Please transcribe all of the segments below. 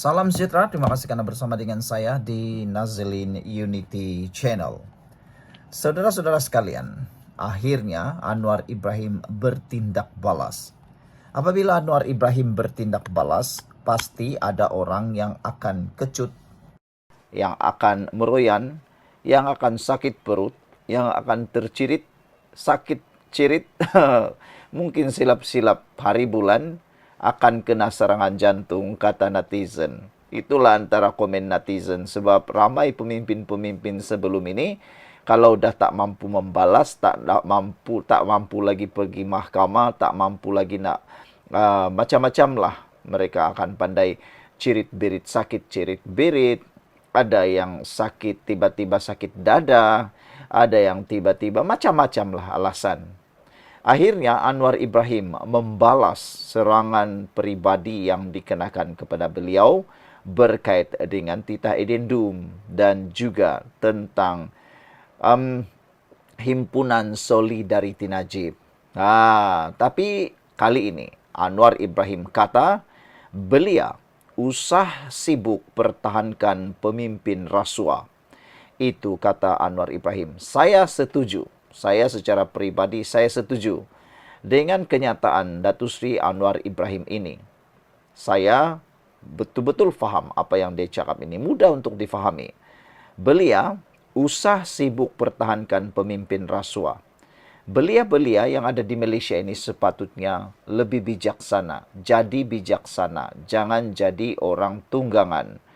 Salam sejahtera, terima kasih karena bersama dengan saya di Nazlin Unity Channel. Saudara-saudara sekalian, akhirnya Anwar Ibrahim bertindak balas. Apabila Anwar Ibrahim bertindak balas, pasti ada orang yang akan kecut, yang akan meroyan, yang akan sakit perut, yang akan tercirit, sakit cirit, mungkin silap-silap hari bulan, akan kena serangan jantung, kata netizen. Itulah antara komen netizen, sebab ramai pemimpin-pemimpin sebelum ini kalau dah tak mampu membalas, tak mampu lagi pergi mahkamah, tak mampu lagi nak macam-macam lah, mereka akan pandai cirit-birit, sakit cirit-birit. Ada yang sakit tiba-tiba sakit dada, ada yang tiba-tiba macam-macam lah alasan. Akhirnya Anwar Ibrahim membalas serangan peribadi yang dikenakan kepada beliau berkait dengan titah edendum dan juga tentang Himpunan Solidariti Najib. Tapi kali ini Anwar Ibrahim kata beliau usah sibuk pertahankan pemimpin rasuah. Itu kata Anwar Ibrahim. Saya setuju. Saya secara pribadi saya setuju dengan kenyataan Datuk Seri Anwar Ibrahim ini. Saya betul-betul faham apa yang dia cakap ini. Mudah untuk difahami. Beliau usah sibuk pertahankan pemimpin rasuah. Belia-belia yang ada di Malaysia ini sepatutnya lebih bijaksana. Jadi bijaksana. Jangan jadi orang tunggangan.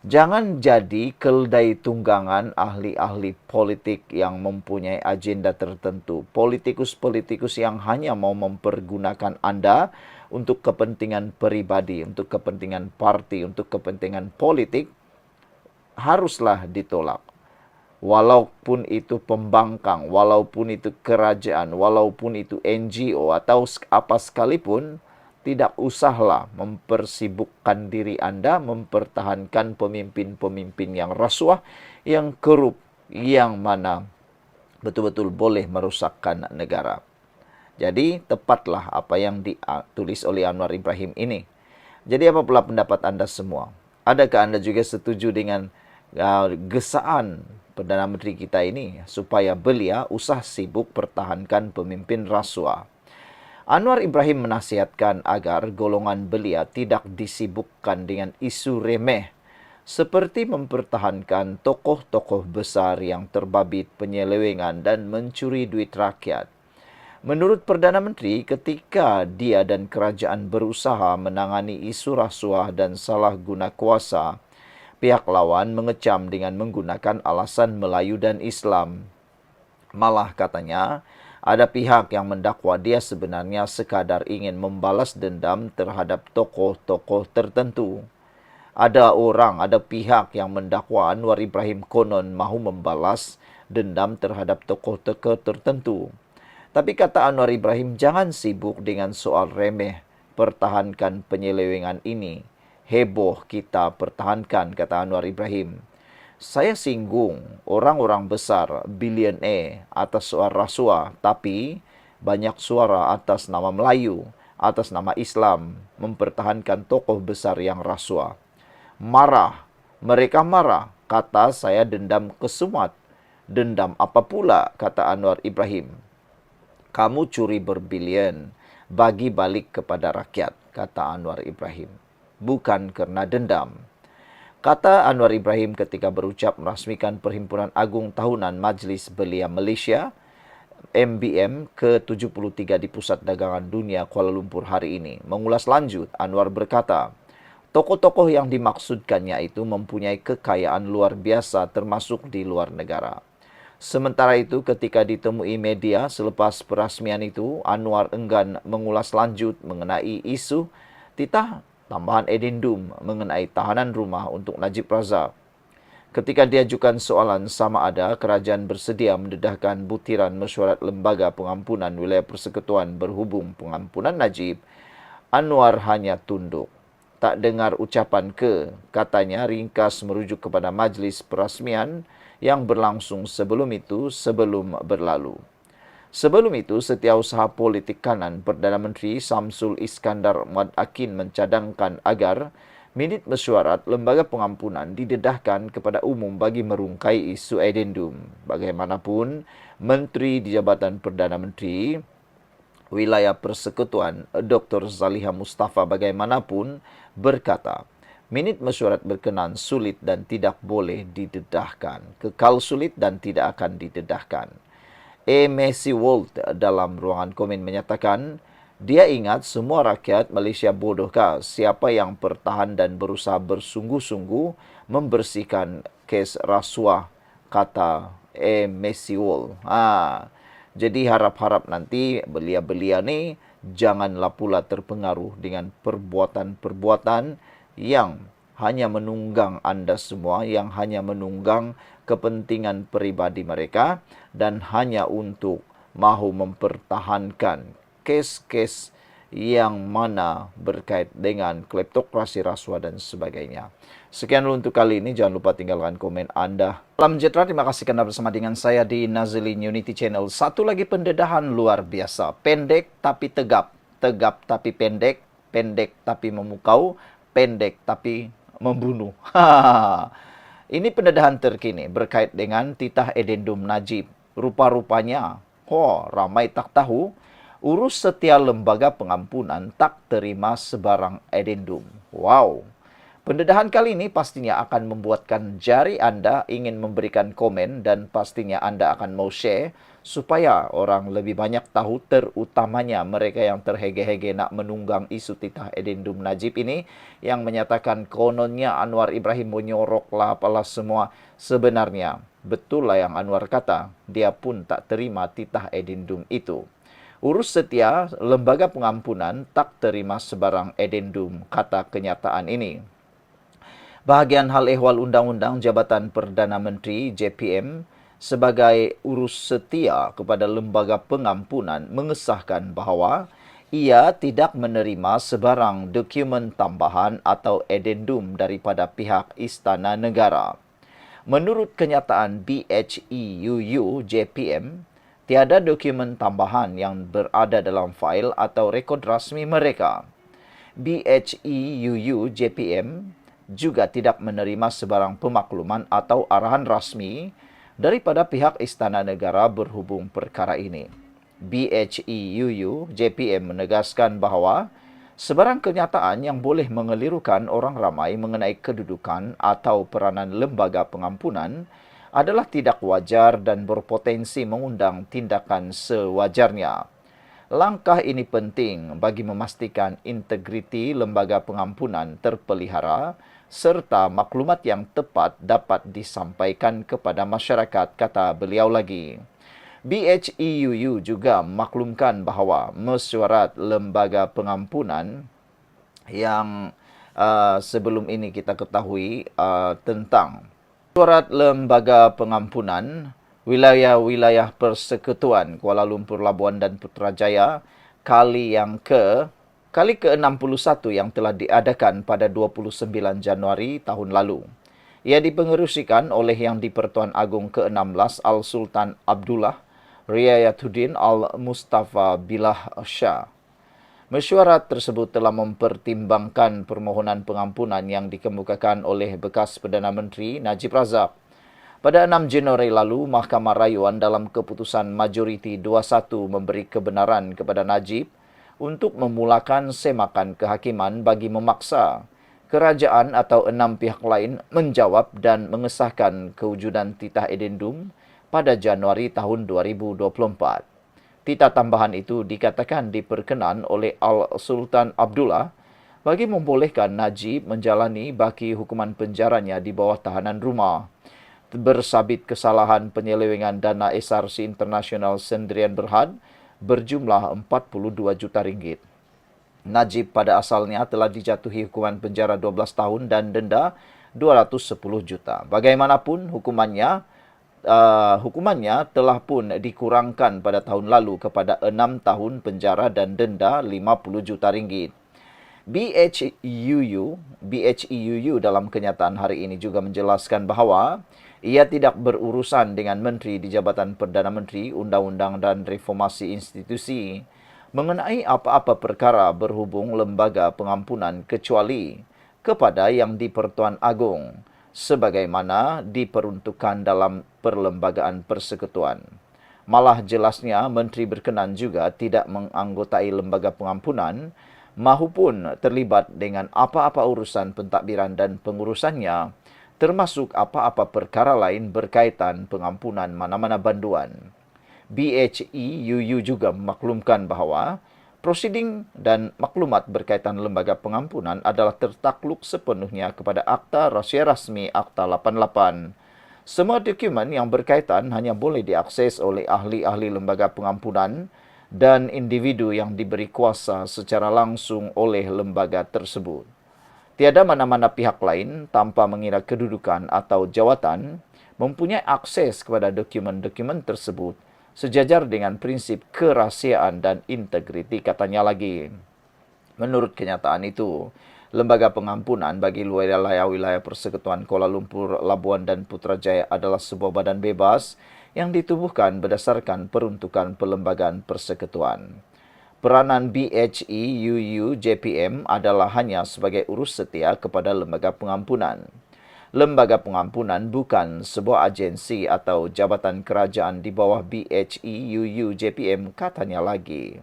Jangan jadi keldai tunggangan ahli-ahli politik yang mempunyai agenda tertentu. Politikus-politikus yang hanya mau mempergunakan Anda untuk kepentingan peribadi, untuk kepentingan parti, untuk kepentingan politik, haruslah ditolak. Walaupun itu pembangkang, walaupun itu kerajaan, walaupun itu NGO atau apa sekalipun, tidak usahlah mempersibukkan diri Anda mempertahankan pemimpin-pemimpin yang rasuah, yang korup, yang mana betul-betul boleh merusakkan negara. Jadi, tepatlah apa yang ditulis oleh Anwar Ibrahim ini. Jadi, apa pula pendapat Anda semua? Adakah Anda juga setuju dengan gesaan Perdana Menteri kita ini supaya beliau usah sibuk pertahankan pemimpin rasuah? Anwar Ibrahim menasihatkan agar golongan beliau tidak disibukkan dengan isu remeh seperti mempertahankan tokoh-tokoh besar yang terbabit penyelewengan dan mencuri duit rakyat. Menurut Perdana Menteri, ketika dia dan kerajaan berusaha menangani isu rasuah dan salah guna kuasa, pihak lawan mengecam dengan menggunakan alasan Melayu dan Islam. Malah katanya, ada pihak yang mendakwa dia sebenarnya sekadar ingin membalas dendam terhadap tokoh-tokoh tertentu. Ada pihak yang mendakwa Anwar Ibrahim konon mahu membalas dendam terhadap tokoh-tokoh tertentu. Tapi kata Anwar Ibrahim, jangan sibuk dengan soal remeh, pertahankan penyelewengan ini. Heboh kita pertahankan, kata Anwar Ibrahim. Saya singgung orang-orang besar, bilioner atas soal rasuah, tapi banyak suara atas nama Melayu, atas nama Islam, mempertahankan tokoh besar yang rasuah. Marah, mereka marah, kata saya dendam kesumat. Dendam apa pula, kata Anwar Ibrahim. Kamu curi berbilion, bagi balik kepada rakyat, kata Anwar Ibrahim. Bukan kerana dendam. Kata Anwar Ibrahim ketika berucap merasmikan Perhimpunan Agung Tahunan Majlis Belia Malaysia, MBM ke-73 di Pusat Dagangan Dunia Kuala Lumpur hari ini. Mengulas lanjut, Anwar berkata, tokoh-tokoh yang dimaksudkannya itu mempunyai kekayaan luar biasa termasuk di luar negara. Sementara itu, ketika ditemui media selepas perasmian itu, Anwar enggan mengulas lanjut mengenai isu titah tambahan edendum mengenai tahanan rumah untuk Najib Razak. Ketika diajukan soalan sama ada kerajaan bersedia mendedahkan butiran mesyuarat Lembaga Pengampunan Wilayah Persekutuan berhubung pengampunan Najib, Anwar hanya tunduk. Tak dengar ucapan katanya ringkas merujuk kepada majlis perasmian yang berlangsung sebelum berlalu. Sebelum itu, Setiausaha Politik Kanan Perdana Menteri Samsul Iskandar Muhammad Akin mencadangkan agar Minit mesyuarat lembaga pengampunan didedahkan kepada umum bagi merungkai isu addendum. Bagaimanapun, Menteri di Jabatan Perdana Menteri Wilayah Persekutuan Dr. Zaliha Mustafa bagaimanapun berkata, minit mesyuarat berkenan sulit dan tidak boleh didedahkan. Kekal sulit dan tidak akan didedahkan. Messi World dalam ruangan komen menyatakan, dia ingat semua rakyat Malaysia bodohkah siapa yang pertahan dan berusaha bersungguh-sungguh membersihkan kes rasuah, kata Messi World. Jadi harap-harap nanti belia-belia ni janganlah pula terpengaruh dengan perbuatan-perbuatan yang hanya menunggang anda semua, yang hanya menunggang kepentingan peribadi mereka dan hanya untuk mahu mempertahankan kes-kes yang mana berkait dengan kleptokrasi, rasuah dan sebagainya. Sekian dulu untuk kali ini. Jangan lupa tinggalkan komen anda. Salam sejahtera. Terima kasih kerana bersama dengan saya di Nazilin Unity Channel. Satu lagi pendedahan luar biasa. Pendek tapi tegap. Tegap tapi pendek. Pendek tapi memukau. Pendek tapi membunuh. Ini pendedahan terkini berkait dengan titah addendum Najib. Rupa-rupanya, ramai tak tahu, urus setia lembaga pengampunan tak terima sebarang addendum. Wow. Pendedahan kali ini pastinya akan membuatkan jari anda ingin memberikan komen dan pastinya anda akan mau share supaya orang lebih banyak tahu, terutamanya mereka yang terhege-hege nak menunggang isu titah addendum Najib ini yang menyatakan kononnya Anwar Ibrahim menyorok lah apalah semua. Sebenarnya betul lah yang Anwar kata, dia pun tak terima titah addendum itu. Urus setia lembaga pengampunan tak terima sebarang addendum, kata kenyataan ini. Bahagian hal ehwal Undang-Undang Jabatan Perdana Menteri JPM sebagai urus setia kepada lembaga pengampunan mengesahkan bahawa ia tidak menerima sebarang dokumen tambahan atau addendum daripada pihak Istana Negara. Menurut kenyataan BHEUU JPM, tiada dokumen tambahan yang berada dalam fail atau rekod rasmi mereka. BHEUU JPM juga tidak menerima sebarang pemakluman atau arahan rasmi daripada pihak Istana Negara berhubung perkara ini. BHEUU JPM menegaskan bahawa sebarang kenyataan yang boleh mengelirukan orang ramai mengenai kedudukan atau peranan lembaga pengampunan adalah tidak wajar dan berpotensi mengundang tindakan sewajarnya. Langkah ini penting bagi memastikan integriti lembaga pengampunan terpelihara serta maklumat yang tepat dapat disampaikan kepada masyarakat, kata beliau lagi. BHEUU juga maklumkan bahawa mesyuarat lembaga pengampunan yang sebelum ini kita ketahui tentang mesyuarat lembaga pengampunan wilayah-wilayah Persekutuan Kuala Lumpur, Labuan dan Putrajaya kali ke-61 yang telah diadakan pada 29 Januari tahun lalu. Ia dipengerusikan oleh Yang di-Pertuan Agong ke-16 Al-Sultan Abdullah Riayatuddin Al-Mustafa Billah Shah. Mesyuarat tersebut telah mempertimbangkan permohonan pengampunan yang dikemukakan oleh bekas Perdana Menteri Najib Razak. Pada 6 Januari lalu, Mahkamah Rayuan dalam keputusan majoriti 2-1 memberi kebenaran kepada Najib untuk memulakan semakan kehakiman bagi memaksa kerajaan atau 6 pihak lain menjawab dan mengesahkan kewujudan titah addendum pada Januari tahun 2024. Titah tambahan itu dikatakan diperkenan oleh Al-Sultan Abdullah bagi membolehkan Najib menjalani baki hukuman penjaranya di bawah tahanan rumah. Bersabit kesalahan penyelewengan dana SRC International Sendirian Berhad berjumlah 42 juta ringgit. Najib pada asalnya telah dijatuhi hukuman penjara 12 tahun dan denda 210 juta. Bagaimanapun hukumannya telah pun dikurangkan pada tahun lalu kepada 6 tahun penjara dan denda 50 juta ringgit. BHEUU dalam kenyataan hari ini juga menjelaskan bahawa ia tidak berurusan dengan Menteri di Jabatan Perdana Menteri, Undang-Undang dan Reformasi Institusi mengenai apa-apa perkara berhubung lembaga pengampunan kecuali kepada Yang di-Pertuan Agong sebagaimana diperuntukkan dalam Perlembagaan Persekutuan. Malah jelasnya Menteri berkenan juga tidak menganggotai lembaga pengampunan maupun terlibat dengan apa-apa urusan pentadbiran dan pengurusannya, termasuk apa-apa perkara lain berkaitan pengampunan mana-mana banduan. BHEUU juga memaklumkan bahawa prosiding dan maklumat berkaitan lembaga pengampunan adalah tertakluk sepenuhnya kepada Akta Rahsia Rasmi Akta 88. Semua dokumen yang berkaitan hanya boleh diakses oleh ahli-ahli lembaga pengampunan dan individu yang diberi kuasa secara langsung oleh lembaga tersebut. Tiada mana-mana pihak lain tanpa mengira kedudukan atau jawatan mempunyai akses kepada dokumen-dokumen tersebut sejajar dengan prinsip kerahsiaan dan integriti, katanya lagi. Menurut kenyataan itu, lembaga pengampunan bagi wilayah-wilayah Persekutuan Kuala Lumpur, Labuan dan Putrajaya adalah sebuah badan bebas yang ditubuhkan berdasarkan peruntukan Perlembagaan Persekutuan. Peranan BHEUU JPM adalah hanya sebagai urus setia kepada lembaga pengampunan. Lembaga pengampunan bukan sebuah agensi atau jabatan kerajaan di bawah BHEUU JPM, katanya lagi.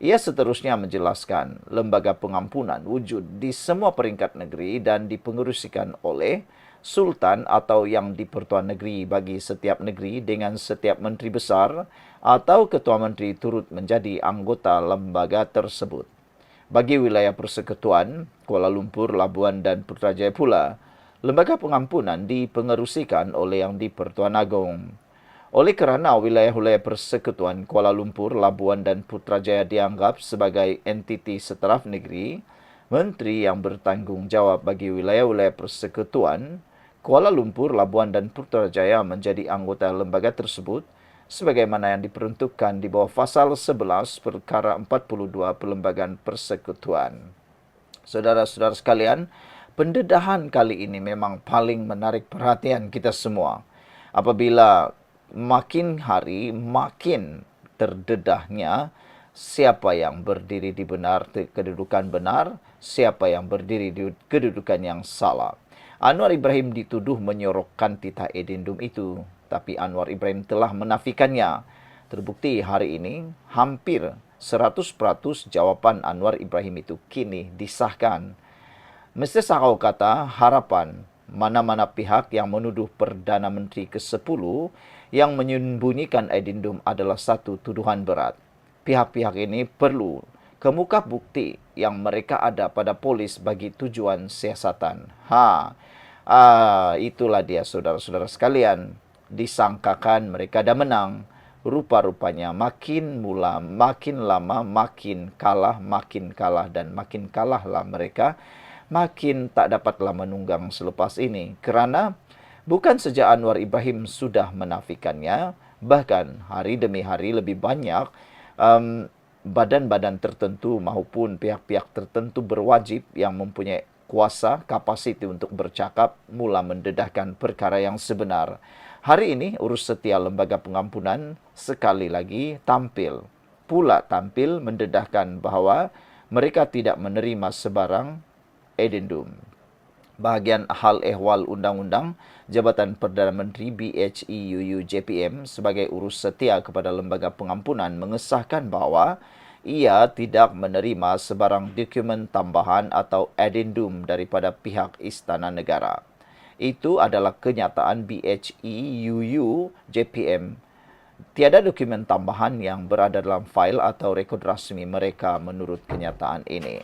Ia seterusnya menjelaskan, lembaga pengampunan wujud di semua peringkat negeri dan dipengerusikan oleh Sultan atau Yang di-Pertuan Negeri bagi setiap negeri dengan setiap menteri besar atau ketua menteri turut menjadi anggota lembaga tersebut. Bagi wilayah Persekutuan, Kuala Lumpur, Labuan dan Putrajaya pula, lembaga pengampunan dipengerusikan oleh Yang di-Pertuan Agong. Oleh kerana wilayah-wilayah Persekutuan Kuala Lumpur, Labuan dan Putrajaya dianggap sebagai entiti setaraf negeri, menteri yang bertanggungjawab bagi wilayah-wilayah Persekutuan Kuala Lumpur, Labuan dan Putrajaya menjadi anggota lembaga tersebut sebagaimana yang diperuntukkan di bawah Fasal 11 Perkara 42 Perlembagaan Persekutuan. Saudara-saudara sekalian, pendedahan kali ini memang paling menarik perhatian kita semua. Apabila makin hari makin terdedahnya siapa yang berdiri di kedudukan benar, siapa yang berdiri di kedudukan yang salah. Anwar Ibrahim dituduh menyorokkan titah edendum itu, tapi Anwar Ibrahim telah menafikannya. Terbukti hari ini hampir 100% jawapan Anwar Ibrahim itu kini disahkan. Mr. Sakau kata harapan mana-mana pihak yang menuduh Perdana Menteri ke-10 yang menyembunyikan edendum adalah satu tuduhan berat. Pihak-pihak ini perlu kemuka bukti yang mereka ada pada polis bagi tujuan siasatan. Itulah dia saudara-saudara sekalian. Disangkakan mereka dah menang. Rupa-rupanya makin lama makin kalah dan makin kalahlah mereka. Makin tak dapatlah menunggang selepas ini. Kerana bukan sejak Anwar Ibrahim sudah menafikannya, bahkan hari demi hari lebih banyak badan-badan tertentu maupun pihak-pihak tertentu berwajib yang mempunyai kuasa, kapasiti untuk bercakap, mula mendedahkan perkara yang sebenar. Hari ini, urus setia lembaga pengampunan sekali lagi tampil mendedahkan bahawa mereka tidak menerima sebarang edendum. Bahagian hal ehwal undang-undang Jabatan Perdana Menteri BHEUU JPM sebagai urus setia kepada lembaga pengampunan mengesahkan bahawa ia tidak menerima sebarang dokumen tambahan atau edendum daripada pihak Istana Negara. Itu adalah kenyataan BHEUU JPM. Tiada dokumen tambahan yang berada dalam fail atau rekod rasmi mereka menurut kenyataan ini.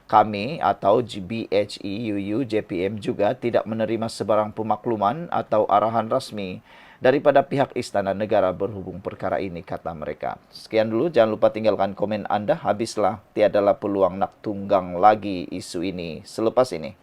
Kami atau BHEUU JPM juga tidak menerima sebarang pemakluman atau arahan rasmi daripada pihak Istana Negara berhubung perkara ini, kata mereka. Sekian dulu, jangan lupa tinggalkan komen anda. Habislah, tiadalah peluang nak tunggang lagi isu ini selepas ini.